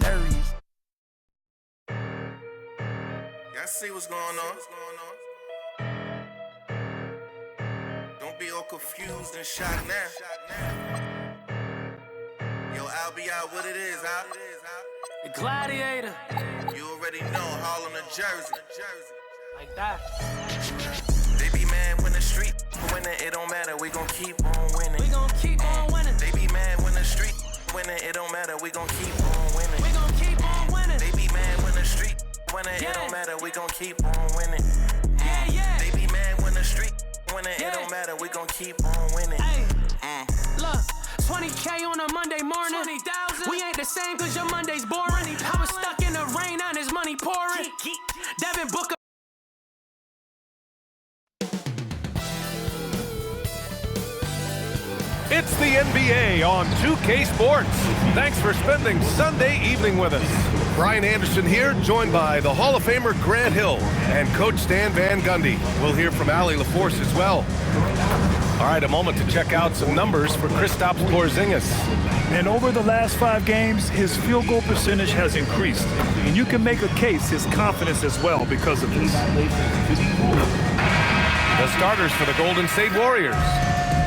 hilarious. Y'all see what's going on? Don't be all confused and shocked now. Yo, I'll be out what it is, Al. The Gladiator. You already know, Harlem to Jersey. Like that. They be mad when the street winning, it don't matter, we gon' keep on winning. We gon' keep on winning. They be mad when the street winning, it don't matter, we gon' keep on winning. We gon' keep on winning. They be mad when the street winning, Yeah. it don't matter, we gon' keep on winning. Yeah, yeah. They be mad when the street winning, Yeah. it don't matter, we gon' keep on winning. Hey, look, 20K on a Monday morning. 20,000. We ain't the same cause your Monday's boring. I was stuck in the rain and there's money pouring. Devin Booker. It's the NBA on 2K Sports. Thanks for spending Sunday evening with us. Brian Anderson here, joined by the Hall of Famer Grant Hill and Coach Stan Van Gundy. We'll hear from Allie LaForce as well. All right, a moment to check out some numbers for Kristaps Porzingis. And over the last 5 games, his field goal percentage has increased. And you can make a case his confidence as well because of this. The starters for the Golden State Warriors.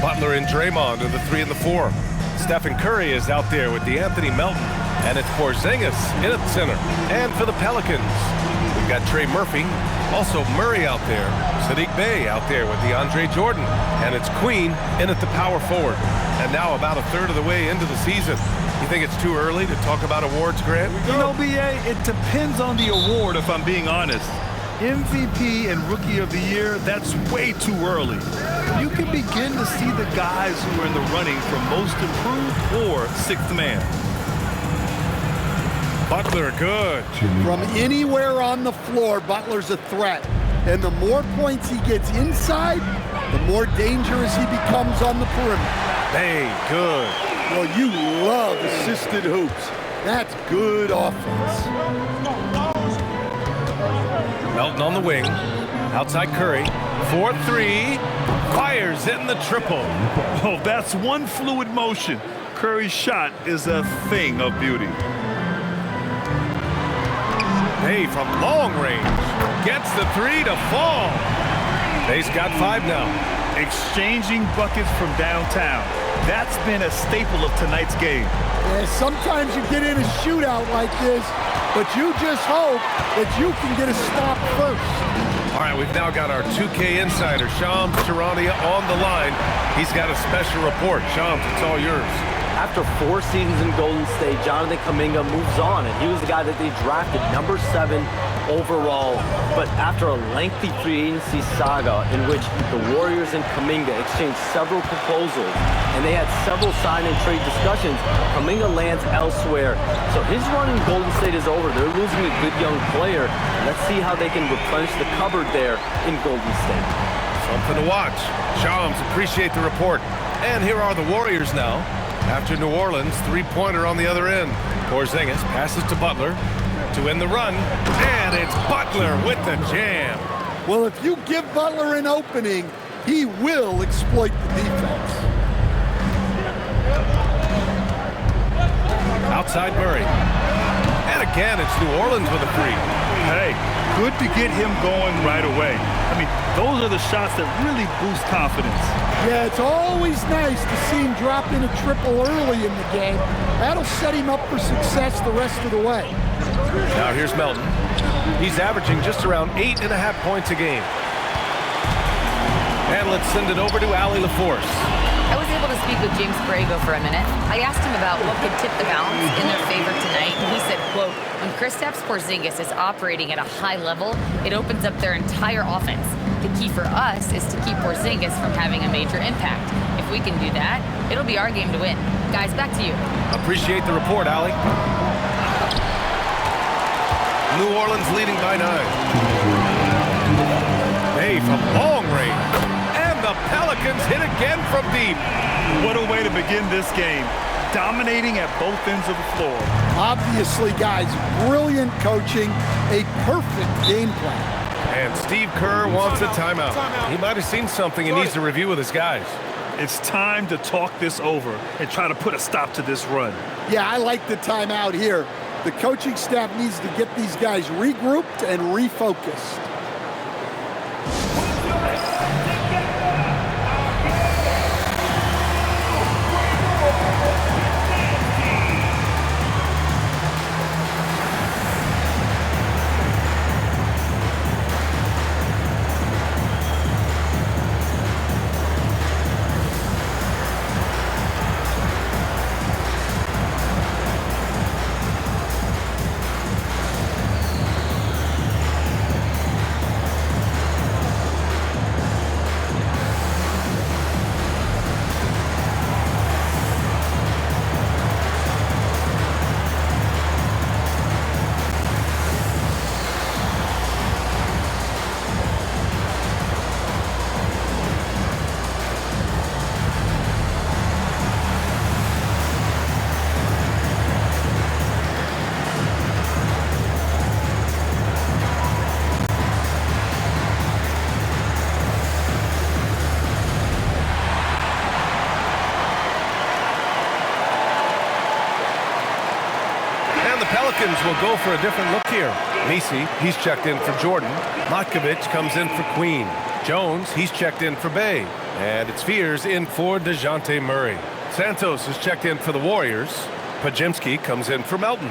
Butler and Draymond are the 3 and the 4. Stephen Curry is out there with DeAnthony Melton. And it's Porzingis in at center. And for the Pelicans, we've got Trey Murphy. Also Murray out there. Sadiq Bey out there with DeAndre Jordan. And it's Queen in at the power forward. And now about a third of the way into the season. You think it's too early to talk about awards, Grant? You know, B.A., it depends on the award, if I'm being honest. MVP and Rookie of the Year, that's way too early. You can begin to see the guys who are in the running for Most Improved or Sixth Man. Butler, good. From anywhere on the floor, Butler's a threat. And the more points he gets inside, the more dangerous he becomes on the perimeter. Hey, good. Well, you love assisted hoops. That's good offense. Melton on the wing. Outside Curry. 4-3. Fires it in the triple. Oh, that's one fluid motion. Curry's shot is a thing of beauty. Hey, from long range. Gets the 3 to fall. They's got 5 now. Exchanging buckets from downtown. That's been a staple of tonight's game. Yeah, sometimes you get in a shootout like this, but you just hope that you can get a stop first. All right, we've now got our 2K insider, Shams Charania, on the line. He's got a special report. Shams, it's all yours. After 4 seasons in Golden State, Jonathan Kuminga moves on, and he was the guy that they drafted number 7 overall. But after a lengthy free agency saga in which the Warriors and Kuminga exchanged several proposals, and they had several sign and trade discussions, Kuminga lands elsewhere. So his run in Golden State is over. They're losing a good young player. Let's see how they can replenish the cupboard there in Golden State. Something to watch. Shams, appreciate the report. And here are the Warriors now. After New Orleans, 3-pointer on the other end. Porzingis passes to Butler to win the run, and it's Butler with the jam. Well, if you give Butler an opening, he will exploit the defense. Outside Murray. And again, it's New Orleans with a 3. Hey, good to get him going right away. I mean, those are the shots that really boost confidence. Yeah, it's always nice to see him drop in a triple early in the game. That'll set him up for success the rest of the way. Now here's Melton. He's averaging just around 8.5 points a game. And let's send it over to Allie LaForce. I was able to speak with James Borrego for a minute. I asked him about what could tip the balance in their favor tonight. He said, quote, when Kristaps Porzingis is operating at a high level, it opens up their entire offense. The key for us is to keep Porzingis from having a major impact. If we can do that, it'll be our game to win. Guys, back to you. Appreciate the report, Allie. New Orleans leading by 9. Hey, from long range. And the Pelicans hit again from deep. What a way to begin this game. Dominating at both ends of the floor. Obviously, guys, brilliant coaching, a perfect game plan. And Steve Kerr wants a timeout. He might have seen something and needs to review with his guys. It's time to talk this over and try to put a stop to this run. Yeah, I like the timeout here. The coaching staff needs to get these guys regrouped and refocused. Pelicans will go for a different look here. Misi, he's checked in for Jordan. Matkovic comes in for Queen. Jones, he's checked in for Bay. And it's Fears in for DeJounte Murray. Santos is checked in for the Warriors. Pajimski comes in for Melton.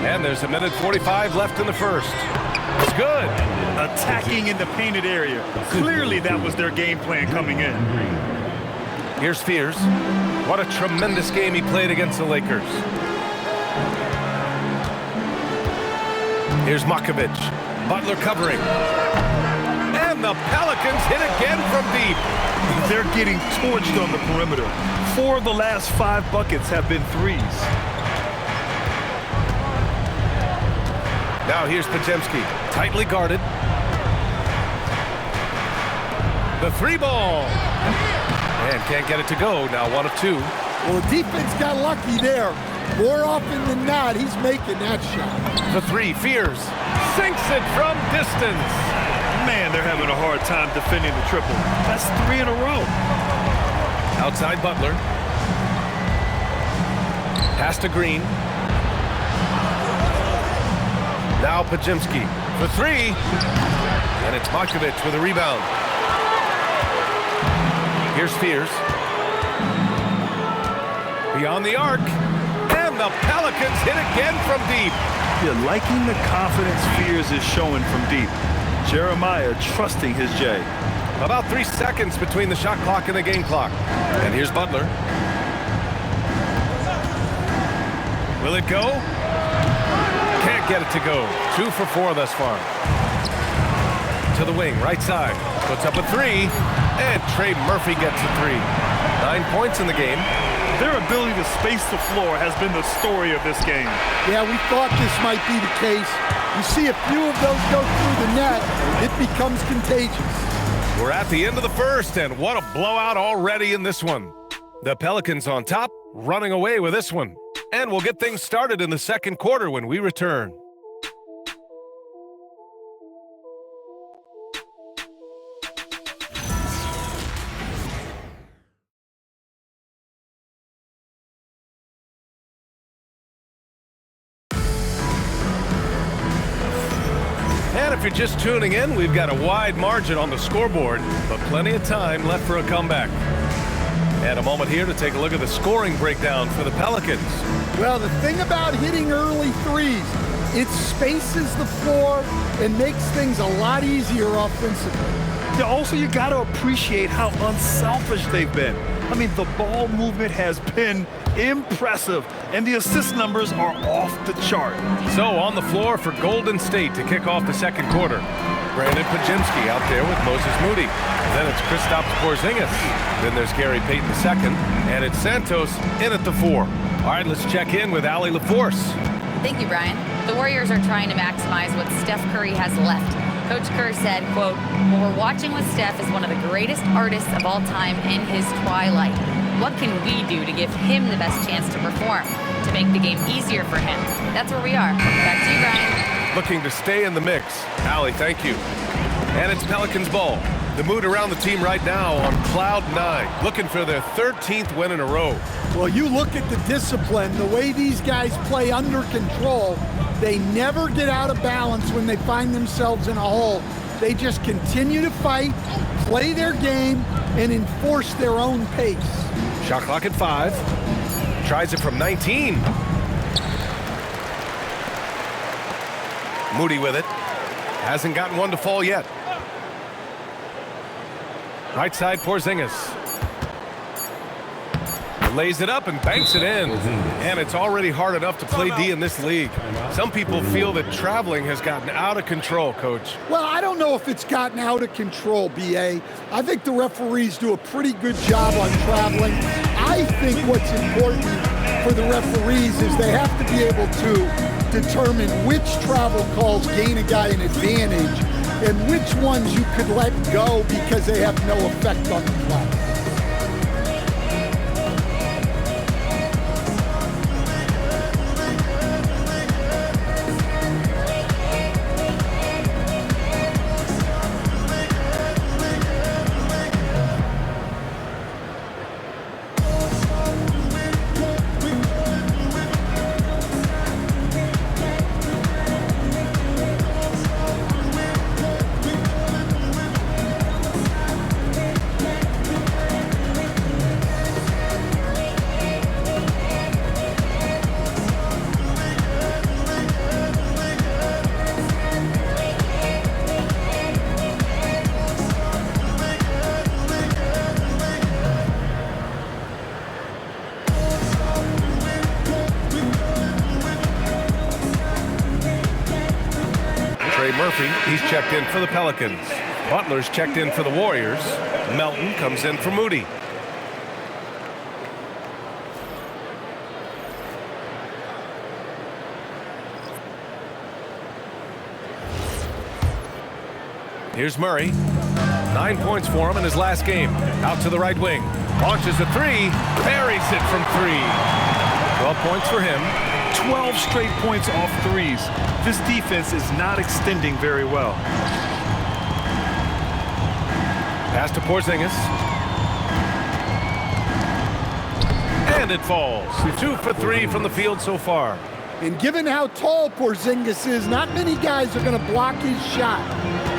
And there's 1:45 left in the first. It's good. Attacking in the painted area. Clearly that was their game plan coming in. Here's Fears. What a tremendous game he played against the Lakers. Here's Matkovic. Butler covering. And the Pelicans hit again from deep. They're getting torched on the perimeter. 4 of the last 5 buckets have been threes. Now here's Pajemski, tightly guarded. The 3 ball. And can't get it to go, now 1 of 2. Well, the defense got lucky there. More often than not, he's making that shot. The 3, Fears, sinks it from distance. Man, they're having a hard time defending the triple. That's 3 in a row. Outside Butler. Pass to Green. Now Pajimski for 3. And it's Matkovic with a rebound. Here's Fears. Beyond the arc. And the Pelicans hit again from deep. You're liking the confidence Fears is showing from deep. Jeremiah trusting his J. About 3 seconds between the shot clock and the game clock. And here's Butler. Will it go? Can't get it to go. 2 for 4 thus far. To the wing, right side. Puts up a 3. And Trey Murphy gets a 3. 9 points in the game. Their ability to space the floor has been the story of this game. Yeah, we thought this might be the case. You see a few of those go through the net, it becomes contagious. We're at the end of the first, and what a blowout already in this one. The Pelicans on top, running away with this one. And we'll get things started in the second quarter when we return. And if you're just tuning in, we've got a wide margin on the scoreboard, but plenty of time left for a comeback. And a moment here to take a look at the scoring breakdown for the Pelicans. Well, the thing about hitting early threes, it spaces the floor and makes things a lot easier offensively. Yeah, also, you got to appreciate how unselfish they've been. I mean, the ball movement has been impressive, and the assist numbers are off the chart. So on the floor for Golden State to kick off the second quarter. Brandon Pajimski out there with Moses Moody. Then it's Kristaps Porzingis. Then there's Gary Payton II. And it's Santos in at the 4. All right, let's check in with Allie LaForce. Thank you, Brian. The Warriors are trying to maximize what Steph Curry has left. Coach Kerr said, quote, "What we're watching with Steph is one of the greatest artists of all time in his twilight. What can we do to give him the best chance to perform, to make the game easier for him?" That's where we are. Back to you, Brian. Looking to stay in the mix. Allie, thank you. And it's Pelicans ball. The mood around the team right now on cloud 9, looking for their 13th win in a row. Well, you look at the discipline, the way these guys play under control, they never get out of balance when they find themselves in a hole. They just continue to fight, play their game, and enforce their own pace. Shot clock at 5. Tries it from 19. Moody with it. Hasn't gotten one to fall yet. Right side, Porzingis. Lays it up and banks it in. And it's already hard enough to play D in this league. Some people feel that traveling has gotten out of control, Coach. Well, I don't know if it's gotten out of control, B.A. I think the referees do a pretty good job on traveling. I think what's important for the referees is they have to be able to determine which travel calls gain a guy an advantage and which ones you could let go because they have no effect on the play. He's checked in for the Pelicans. Butler's checked in for the Warriors. Melton comes in for Moody. Here's Murray. 9 points for him in his last game. Out to the right wing. Launches a 3. Buries it from 3. 12 points for him. 12 straight points off threes. This defense is not extending very well. Pass to Porzingis. And it falls. 2 for 3 from the field so far. And given how tall Porzingis is, not many guys are going to block his shot,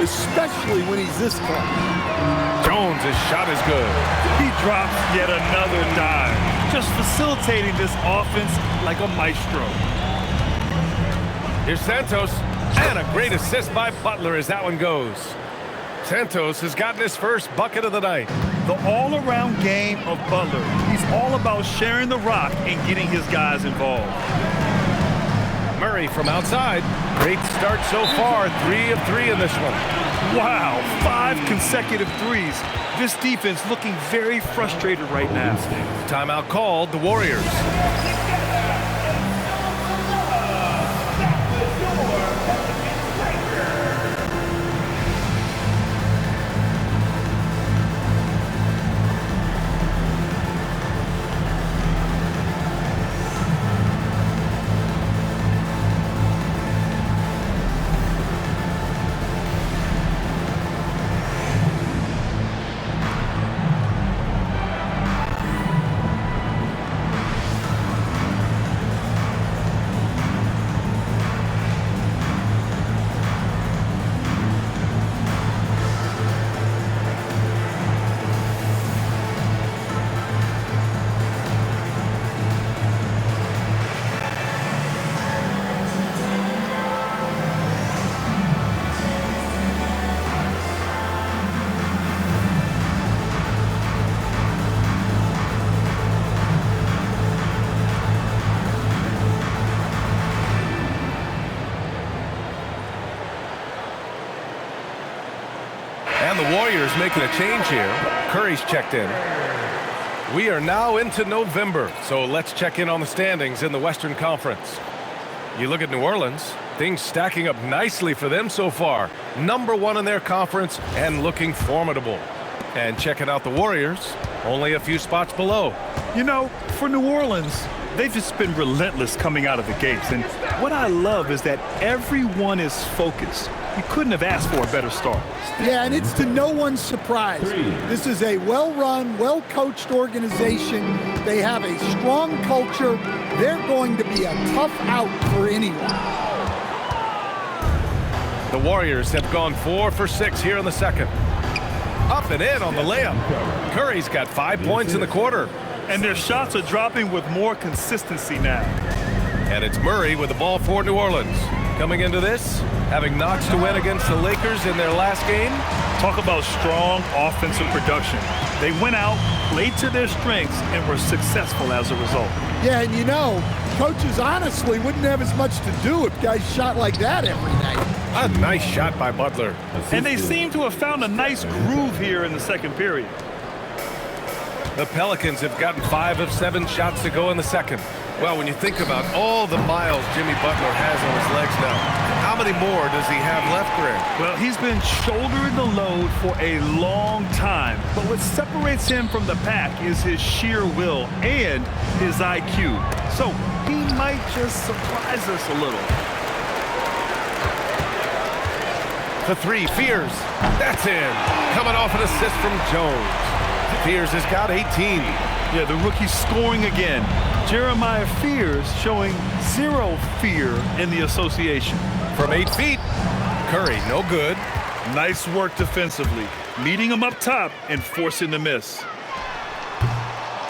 especially when he's this close. Jones' shot is good. He drops yet another dime, just facilitating this offense like a maestro. Here's Santos, and a great assist by Butler as that one goes. Santos has gotten his first bucket of the night. The all-around game of Butler. He's all about sharing the rock and getting his guys involved. Murray from outside. Great start so far. 3 of 3 in this one. Wow, 5 consecutive threes. This defense looking very frustrated right now. Timeout called, the Warriors. And the Warriors making a change here. Curry's checked in. We are now into November, so let's check in on the standings in the Western Conference. You look at New Orleans, things stacking up nicely for them so far. #1 in their conference and looking formidable. And checking out the Warriors, only a few spots below. You know, for New Orleans, they've just been relentless coming out of the gates. And what I love is that everyone is focused. You couldn't have asked for a better start. Yeah, and it's to no one's surprise. This is a well-run, well-coached organization. They have a strong culture. They're going to be a tough out for anyone. The Warriors have gone 4 for 6 here in the second. Up and in on the layup. Curry's got 5 points in the quarter. And their shots are dropping with more consistency now. And it's Murray with the ball for New Orleans. Coming into this, having knocks to win against the Lakers in their last game. Talk about strong offensive production. They went out, played to their strengths, and were successful as a result. Yeah, and you know, coaches honestly wouldn't have as much to do if guys shot like that every night. A nice shot by Butler. And they seem to have found a nice groove here in the second period. The Pelicans have gotten 5 of 7 shots to go in the second. Well, when you think about all the miles Jimmy Butler has on his legs now, how many more does he have left, Greg? Well, he's been shouldering the load for a long time. But what separates him from the pack is his sheer will and his IQ. So he might just surprise us a little. The 3, Fears. That's in. Coming off an assist from Jones. Fears has got 18. Yeah, the rookie scoring again. Jeremiah Fears showing 0 fear in the association. From 8 feet, Curry, no good. Nice work defensively, meeting him up top and forcing the miss.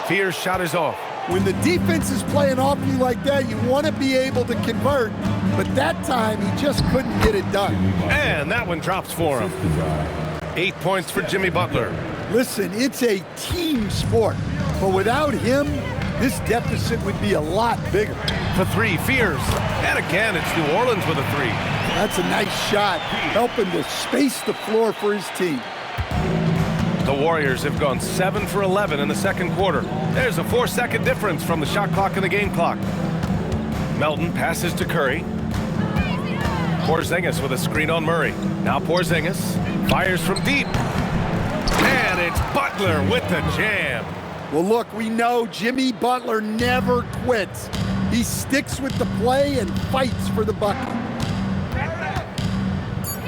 Fears' shot is off. When the defense is playing off you like that, you want to be able to convert. But that time, he just couldn't get it done. And that one drops for him. 8 points for Jimmy Butler. Listen, it's a team sport. But without him, this deficit would be a lot bigger. For 3, Fears. And again, it's New Orleans with a 3. That's a nice shot, helping to space the floor for his team. The Warriors have gone 7 for 11 in the second quarter. There's a 4-second difference from the shot clock and the game clock. Melton passes to Curry. Porzingis with a screen on Murray. Now Porzingis fires from deep. And it's Butler with the jam. Well, look, we know Jimmy Butler never quits. He sticks with the play and fights for the bucket.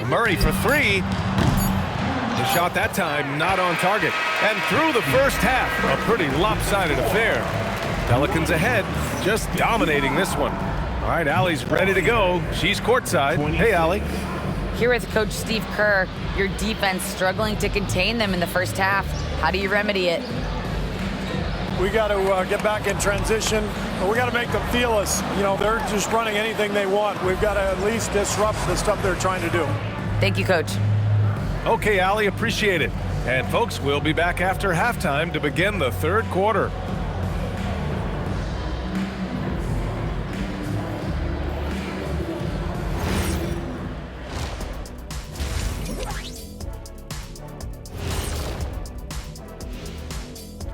Murray for 3. The shot that time not on target. And through the first half, a pretty lopsided affair. Pelicans ahead, just dominating this one. All right, Allie's ready to go. She's courtside. Hey, Allie. Here with Coach Steve Kerr, your defense struggling to contain them in the first half. How do you remedy it? We got to get back in transition. We got to make them feel us. You know, they're just running anything they want. We've got to at least disrupt the stuff they're trying to do. Thank you, Coach. Okay, Allie, appreciate it. And folks, we'll be back after halftime to begin the third quarter.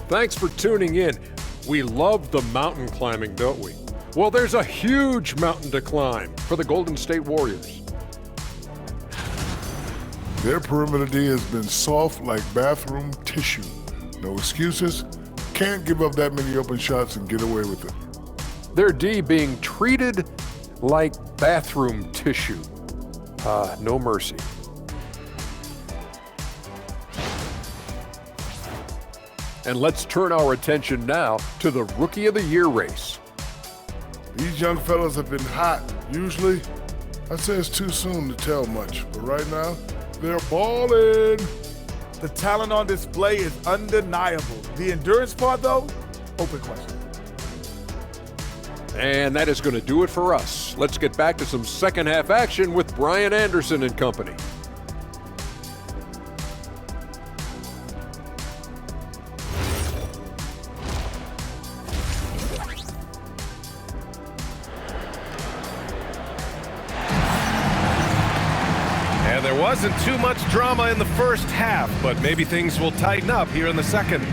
Thanks for tuning in. We love the mountain climbing, don't we? Well, there's a huge mountain to climb for the Golden State Warriors. Their perimeter D has been soft like bathroom tissue. No excuses. Can't give up that many open shots and get away with it. Their D being treated like bathroom tissue. No mercy. And let's turn our attention now to the Rookie of the Year race. These young fellas have been hot. Usually, I'd say it's too soon to tell much, but right now, they're balling. The talent on display is undeniable. The endurance part, though, open question. And that is going to do it for us. Let's get back to some second half action with Brian Anderson and company. And there wasn't too much drama in the first half, but maybe things will tighten up here in the second.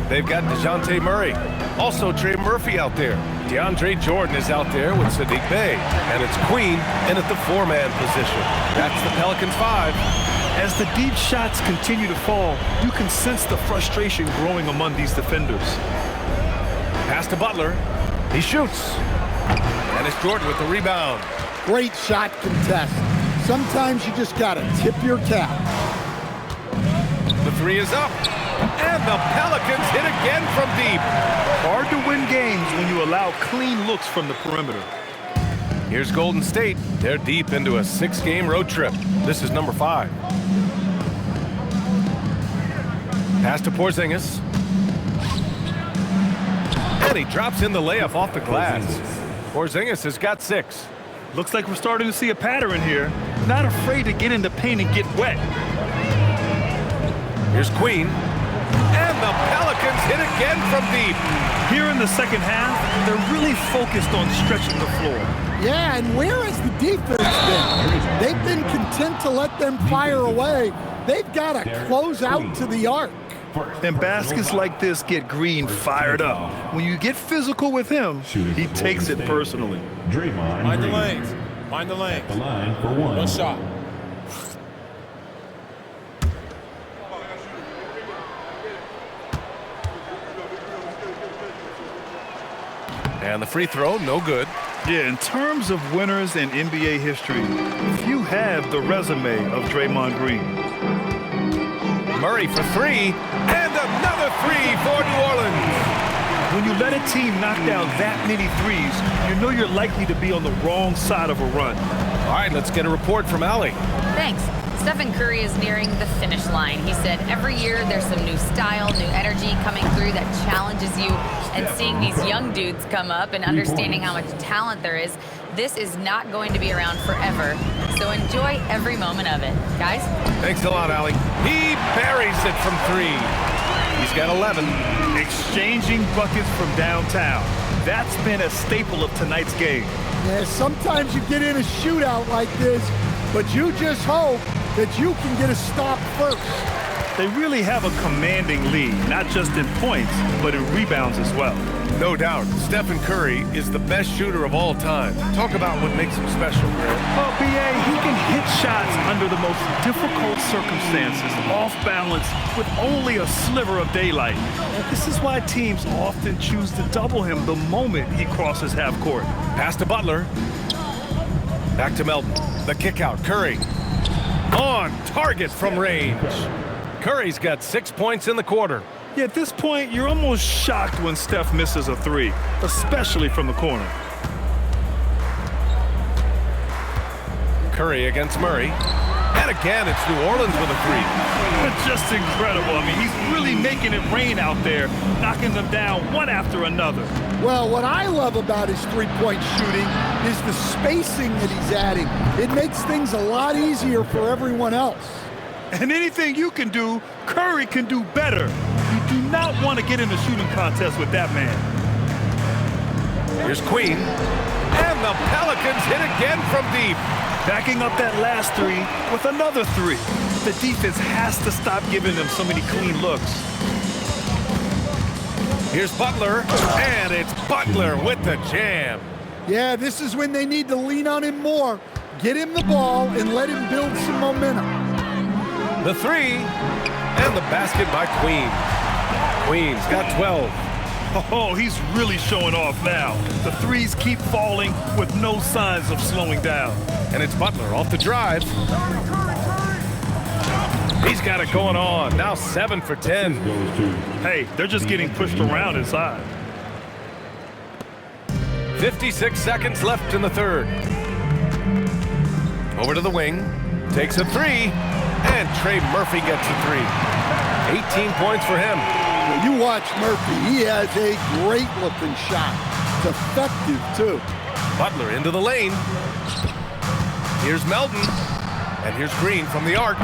They've got DeJounte Murray. Also Trey Murphy out there. DeAndre Jordan is out there with Sadiq Bey. And it's Queen in at the 4-man position. That's the Pelicans 5. As the deep shots continue to fall, you can sense the frustration growing among these defenders. Pass to Butler. He shoots. And it's Jordan with the rebound. Great shot contest. Sometimes you just gotta tip your cap. The 3 is up. And the Pelicans hit again from deep. Hard to win games when you allow clean looks from the perimeter. Here's Golden State. They're deep into a 6-game road trip. This is number 5. Pass to Porzingis. And he drops in the layup off the glass. Porzingis has got 6. Looks like we're starting to see a pattern here. Not afraid to get in the paint and get wet. Here's Queen. And the Pelicans hit again from deep. Here in the second half, they're really focused on stretching the floor. Yeah, and where has the defense been? They've been content to let them fire away. They've got to close out to the arc. And baskets like this get Green fired up. When you get physical with him, he takes it personally. Mind the lanes. Mind the lanes. The line for one shot. And the free throw, no good. Yeah, in terms of winners in NBA history, few have the resume of Draymond Green. Murray for 3, and another 3 for New Orleans. When you let a team knock down that many threes, you know you're likely to be on the wrong side of a run. All right, let's get a report from Allie. Thanks. Stephen Curry is nearing the finish line. He said every year there's some new style, new energy coming through that challenges you. And seeing these young dudes come up and understanding how much talent there is, this is not going to be around forever. So enjoy every moment of it. Guys? Thanks a lot, Allie. He buries it from 3. He's got 11. Exchanging buckets from downtown. That's been a staple of tonight's game. Yeah, sometimes you get in a shootout like this, but you just hope that you can get a stop first. They really have a commanding lead, not just in points, but in rebounds as well. No doubt, Stephen Curry is the best shooter of all time. Talk about what makes him special. Well, B.A., he can hit shots under the most difficult circumstances, off balance, with only a sliver of daylight. This is why teams often choose to double him the moment he crosses half court. Pass to Butler. Back to Melton. The kick out. Curry. On target from range. Curry's got 6 points in the quarter. Yeah, at this point, you're almost shocked when Steph misses a 3, especially from the corner. Curry against Murray. And again, it's New Orleans with a 3. Just incredible. I mean, he's really making it rain out there, knocking them down one after another. Well, what I love about his three-point shooting is the spacing that he's adding. It makes things a lot easier for everyone else. And anything you can do, Curry can do better. You do not want to get in a shooting contest with that man. Here's Queen. And the Pelicans hit again from deep. Backing up that last 3 with another 3. The defense has to stop giving them so many clean looks. Here's Butler, and it's Butler with the jam. Yeah, this is when they need to lean on him more. Get him the ball and let him build some momentum. The 3, and the basket by Queen. Queen's got 12. Oh, he's really showing off now. The 3s keep falling with no signs of slowing down. And it's Butler off the drive. He's got it going on. Now 7 for 10. Hey, they're just getting pushed around inside. 56 seconds left in the third. Over to the wing. Takes a 3. And Trey Murphy gets a 3. 18 points for him. When you watch Murphy, he has a great-looking shot. It's effective, too. Butler into the lane. Here's Melton. And here's Green from the arc.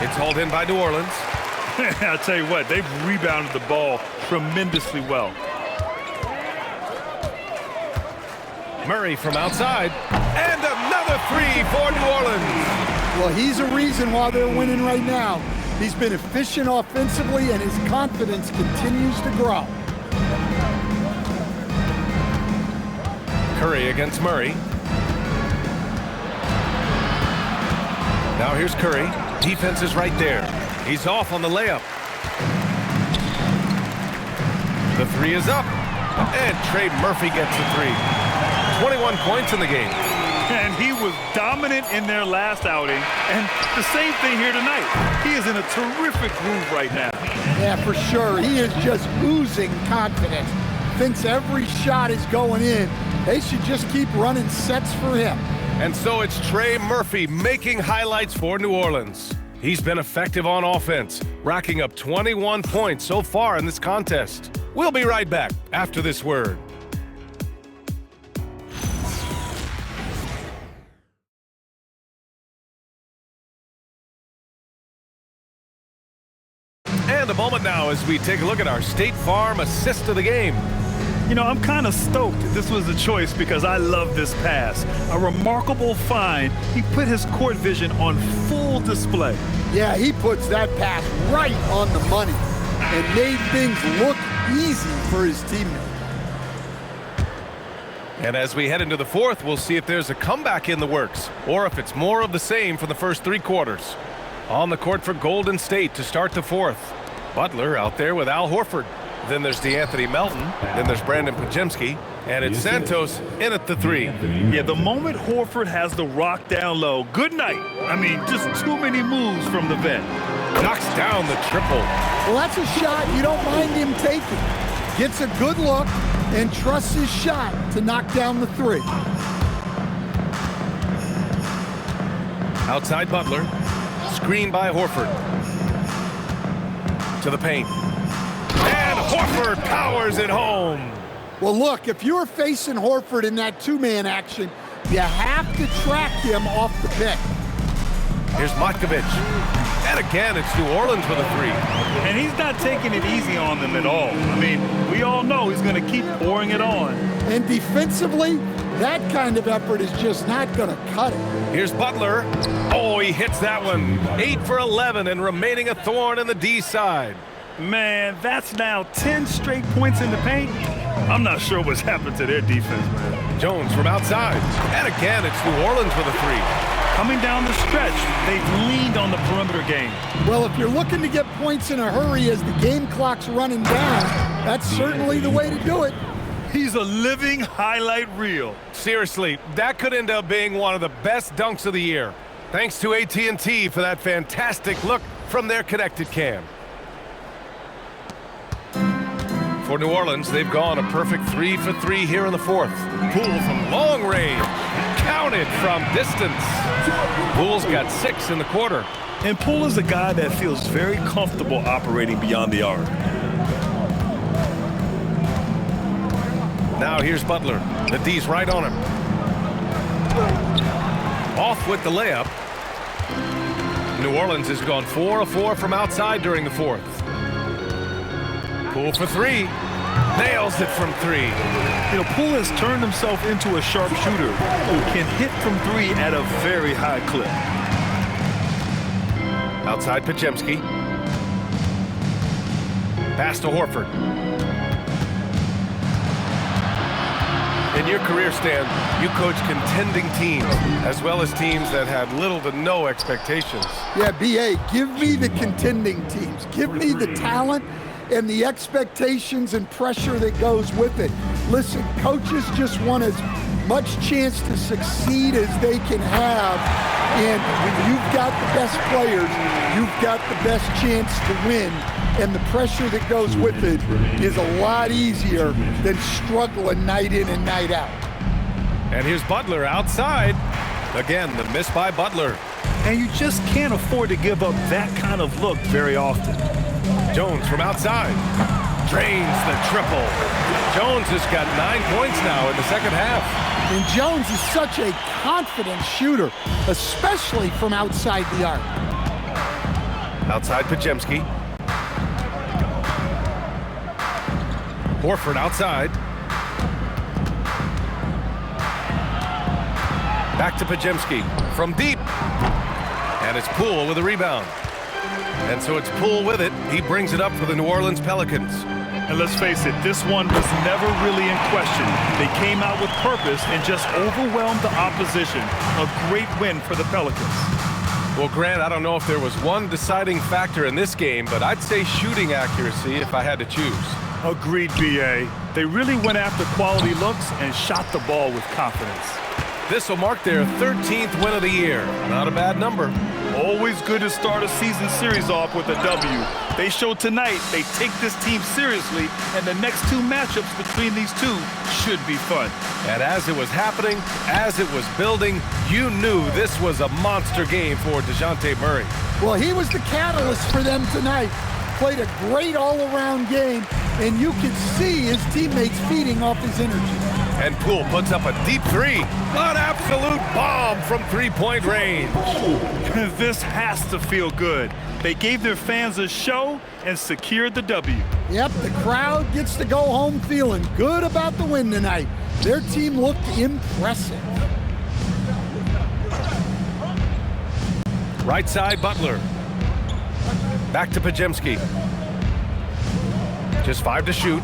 It's hauled in by New Orleans. I'll tell you what, they've rebounded the ball tremendously well. Murray from outside. And another 3 for New Orleans. Well, he's a reason why they're winning right now. He's been efficient offensively, and his confidence continues to grow. Curry against Murray. Now here's Curry. Defense is right there. He's off on the layup. The three is up. And Trey Murphy gets the three. 21 points in the game. And he was dominant in their last outing. And the same thing here tonight. He is in a terrific groove right now. Yeah, for sure. He is just oozing confidence. Thinks every shot is going in. They should just keep running sets for him. And so it's Trey Murphy making highlights for New Orleans. He's been effective on offense, racking up 21 points so far in this contest. We'll be right back after this word. And a moment now as we take a look at our State Farm assist of the game. You know, I'm kind of stoked this was the choice because I love this pass. A remarkable find. He put his court vision on full display. Yeah, he puts that pass right on the money and made things look easy for his teammate. And as we head into the fourth, we'll see if there's a comeback in the works or if it's more of the same from the first three quarters. On the court for Golden State to start the fourth. Butler out there with Al Horford. Then there's DeAnthony Melton. Then there's Brandon Pajemski. And it's Santos in at the three. Yeah, the moment Horford has the rock down low, good night. I mean, just too many moves from the vet. Knocks down the triple. Well, that's a shot you don't mind him taking. Gets a good look and trusts his shot to knock down the three. Outside Butler. Screen by Horford. To the paint. And Horford powers it home. Well, look, if you're facing Horford in that two-man action, you have to track him off the pick. Here's Matkovic. And again, it's New Orleans with a three. And he's not taking it easy on them at all. I mean, we all know he's going to keep pouring it on. And defensively, that kind of effort is just not going to cut it. Here's Butler. Oh, he hits that one. 8 for 11 and remaining a thorn in the D side. Man, that's now 10 straight points in the paint. I'm not sure what's happened to their defense, man. Jones from outside. And again, it's New Orleans with a three. Coming down the stretch, they've leaned on the perimeter game. Well, if you're looking to get points in a hurry as the game clock's running down, that's certainly the way to do it. He's a living highlight reel. Seriously, that could end up being one of the best dunks of the year. Thanks to AT&T for that fantastic look from their connected cam. For New Orleans, they've gone a perfect 3 for 3 here in the fourth. Poole from long range. Counted from distance. Poole's got 6 in the quarter. And Poole is a guy that feels very comfortable operating beyond the arc. Now here's Butler. The D's right on him. Off with the layup. New Orleans has gone 4 of 4 from outside during the fourth. Poole for three. Nails it from three. You know, Poole has turned himself into a sharpshooter who can hit from three at a very high clip. Outside Pajemski. Pass to Horford. In your career, Stan, you coach contending teams as well as teams that had little to no expectations. Yeah, B.A., give me the contending teams. Give me the talent and the expectations and pressure that goes with it. Listen, coaches just want as much chance to succeed as they can have. And when you've got the best players, you've got the best chance to win. And the pressure that goes with it is a lot easier than struggling night in and night out. And here's Butler outside. Again, the miss by Butler. And you just can't afford to give up that kind of look very often. Jones from outside. Drains the triple. Jones has got 9 points now in the second half. And Jones is such a confident shooter, especially from outside the arc. Outside Pajemski. Horford outside. Back to Pajemski from deep. And it's Poole with a rebound. And so it's Poole with it. He brings it up for the New Orleans Pelicans. And let's face it, this one was never really in question. They came out with purpose and just overwhelmed the opposition. A great win for the Pelicans. Well, Grant, I don't know if there was one deciding factor in this game, but I'd say shooting accuracy if I had to choose. Agreed, B.A. They really went after quality looks and shot the ball with confidence. This will mark their 13th win of the year. Not a bad number. Always good to start a season series off with a W. They showed tonight they take this team seriously, and the next two matchups between these two should be fun. And as it was happening, as it was building, you knew this was a monster game for DeJounte Murray. Well, he was the catalyst for them tonight. Played a great all-around game, and you could see his teammates feeding off his energy. And Poole puts up a deep three. An absolute bomb from three-point range. This has to feel good. They gave their fans a show and secured the W. Yep, the crowd gets to go home feeling good about the win tonight. Their team looked impressive. Right side, Butler. Back to Pajemski. Just 5 to shoot.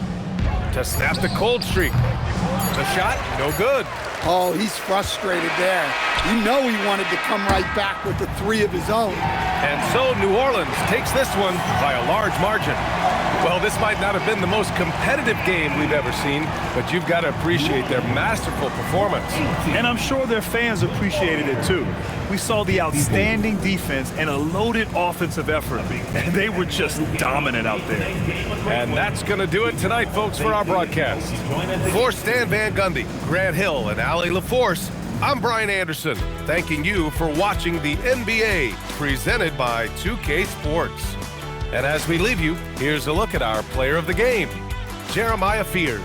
To snap the cold streak. The shot, no good. Oh, he's frustrated there. You know he wanted to come right back with the 3 of his own. And so New Orleans takes this one by a large margin. Well, this might not have been the most competitive game we've ever seen, but you've got to appreciate their masterful performance. And I'm sure their fans appreciated it too. We saw the outstanding defense and a loaded offensive effort, and they were just dominant out there. And that's going to do it tonight, folks, for our broadcast. For Stan Van Gundy, Grant Hill, and Allie LaForce, I'm Brian Anderson, thanking you for watching the NBA, presented by 2K Sports. And as we leave you, here's a look at our player of the game, Jeremiah Fears.